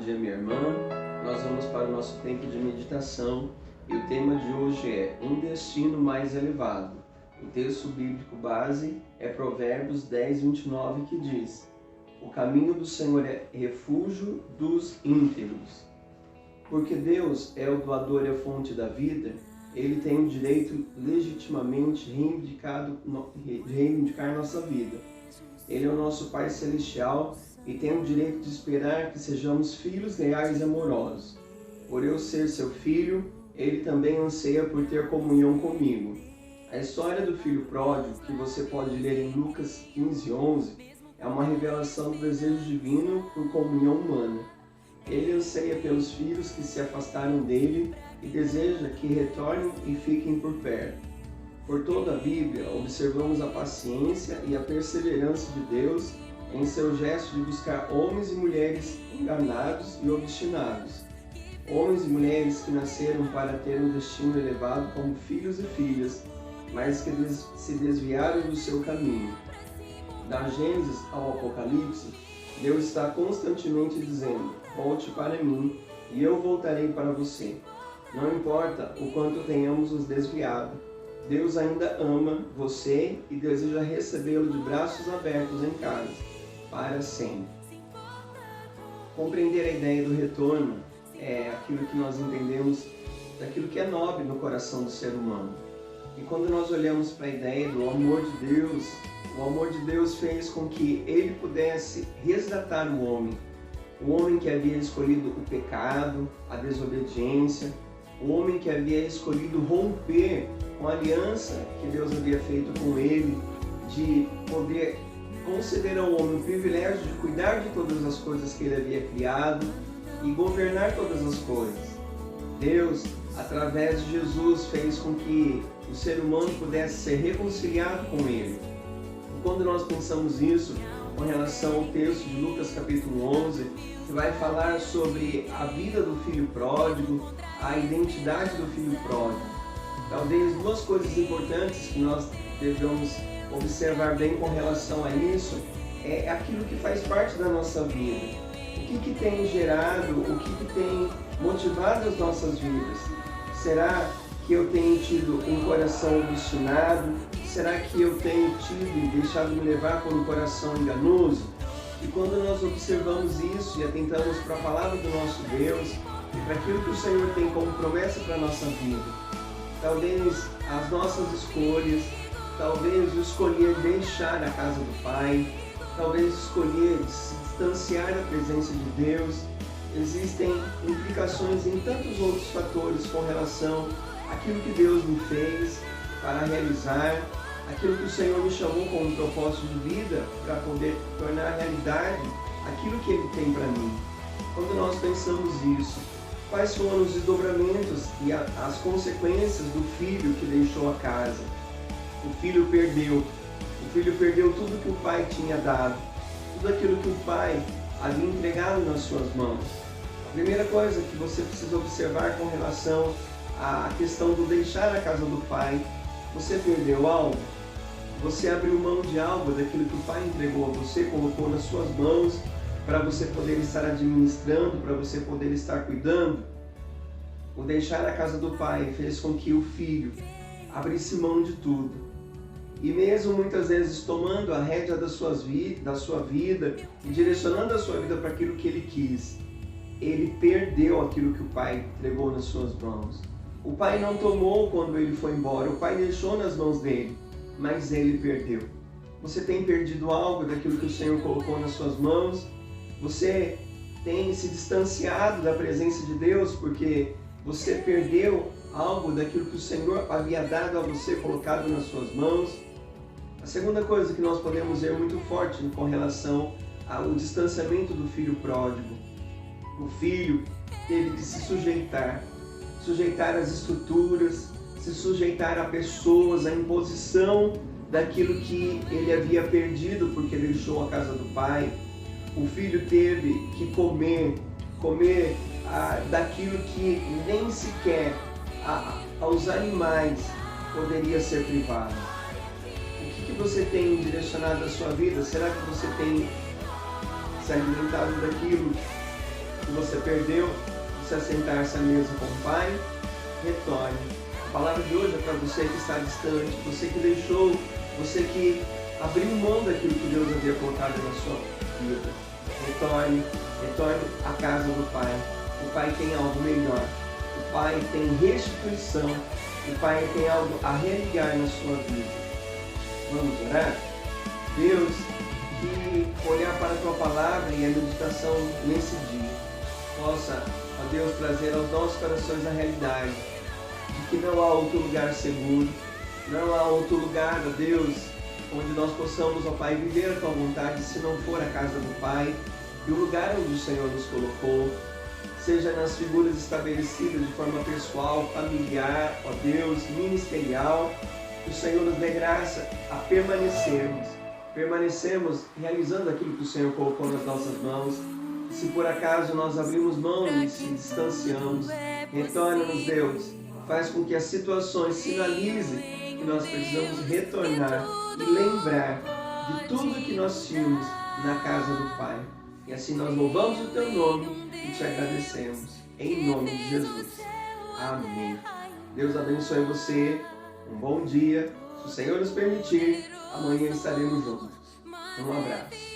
dia, minha irmã. Nós vamos para o nosso tempo de meditação e o tema de hoje é um destino mais elevado. O texto bíblico base é Provérbios 10:29, que diz: o caminho do Senhor é refúgio dos íntegros. Porque Deus é o doador e a fonte da vida, Ele tem o direito legitimamente de reivindicar nossa vida. Ele é o nosso Pai Celestial e tem o direito de esperar que sejamos filhos leais e amorosos. Por eu ser seu filho, Ele também anseia por ter comunhão comigo. A história do filho pródigo, que você pode ler em Lucas 15:11, é uma revelação do desejo divino por comunhão humana. Ele anseia pelos filhos que se afastaram dele e deseja que retornem e fiquem por perto. Por toda a Bíblia, observamos a paciência e a perseverança de Deus em seu gesto de buscar homens e mulheres enganados e obstinados. Homens e mulheres que nasceram para ter um destino elevado como filhos e filhas, mas que se desviaram do seu caminho. Da Gênesis ao Apocalipse, Deus está constantemente dizendo: volte para mim e eu voltarei para você. Não importa o quanto tenhamos nos desviado, Deus ainda ama você e deseja recebê-lo de braços abertos em casa, para sempre. Compreender a ideia do retorno é aquilo que nós entendemos daquilo que é nobre no coração do ser humano. E quando nós olhamos para a ideia do amor de Deus, o amor de Deus fez com que Ele pudesse resgatar o homem que havia escolhido o pecado, a desobediência, o homem que havia escolhido romper com a aliança que Deus havia feito com ele, de poder conceder ao homem o privilégio de cuidar de todas as coisas que ele havia criado e governar todas as coisas. Deus, através de Jesus, fez com que o ser humano pudesse ser reconciliado com Ele. E quando nós pensamos isso, com relação ao texto de Lucas capítulo 11, que vai falar sobre a vida do filho pródigo, a identidade do filho pródigo. Talvez duas coisas importantes que nós devemos observar bem com relação a isso é aquilo que faz parte da nossa vida. O que tem gerado, o que tem motivado as nossas vidas? Será que eu tenho tido um coração obstinado? Será que eu tenho tido e deixado me levar por um coração enganoso? E quando nós observamos isso e atentamos para a palavra do nosso Deus e para aquilo que o Senhor tem como promessa para a nossa vida, talvez as nossas escolhas, talvez o escolher deixar a casa do Pai, talvez escolher se distanciar da presença de Deus, existem implicações em tantos outros fatores com relação àquilo que Deus me fez para realizar, aquilo que o Senhor me chamou como propósito de vida para poder tornar realidade aquilo que Ele tem para mim. Quando nós pensamos isso, quais foram os desdobramentos e as consequências do filho que deixou a casa? O filho perdeu tudo que o pai tinha dado, tudo aquilo que o pai havia entregado nas suas mãos. A primeira coisa que você precisa observar com relação à questão do deixar a casa do pai: você perdeu algo? Você abriu mão de algo daquilo que o pai entregou a você, colocou nas suas mãos para você poder estar administrando, para você poder estar cuidando? O deixar a casa do pai fez com que o filho abrisse mão de tudo. E mesmo muitas vezes tomando a rédea da sua vida e direcionando a sua vida para aquilo que ele quis, ele perdeu aquilo que o pai entregou nas suas mãos. O pai não tomou quando ele foi embora, o pai deixou nas mãos dele, mas ele perdeu. Você tem perdido algo daquilo que o Senhor colocou nas suas mãos? Você tem se distanciado da presença de Deus porque você perdeu algo daquilo que o Senhor havia dado a você, colocado nas suas mãos? A segunda coisa que nós podemos ver muito forte com relação ao distanciamento do filho pródigo: o filho teve que se sujeitar às estruturas, se sujeitar a pessoas, à imposição daquilo que ele havia perdido porque deixou a casa do pai. O filho teve que comer daquilo que nem sequer aos animais poderia ser privado. O que você tem direcionado a sua vida? Será que você tem se alimentado daquilo que você perdeu, de se assentar-se à mesa com o Pai, retorne. A palavra de hoje é para você que está distante, você que deixou, você que abriu mão daquilo que Deus havia colocado na sua vida. Retorne à casa do Pai. O Pai tem algo melhor. O Pai tem restituição. O Pai tem algo a religar na sua vida. Vamos orar? Deus, que olhar para a Tua Palavra e a meditação nesse dia possa, ó Deus, trazer aos nossos corações a realidade de que não há outro lugar seguro, não há outro lugar, ó Deus, onde nós possamos, ó Pai, viver a Tua vontade se não for a casa do Pai e o lugar onde o Senhor nos colocou, seja nas figuras estabelecidas de forma pessoal, familiar, ó Deus, ministerial, que o Senhor nos dê graça a permanecermos realizando aquilo que o Senhor colocou nas nossas mãos. E se por acaso nós abrimos mão e se distanciamos, retorna-nos, Deus, faz com que as situações sinalizem que nós precisamos retornar e lembrar de tudo que nós tínhamos na casa do Pai. E assim nós louvamos o Teu nome e Te agradecemos. Em nome de Jesus. Amém. Deus abençoe você. Um bom dia. Se o Senhor nos permitir, amanhã estaremos juntos. Um abraço.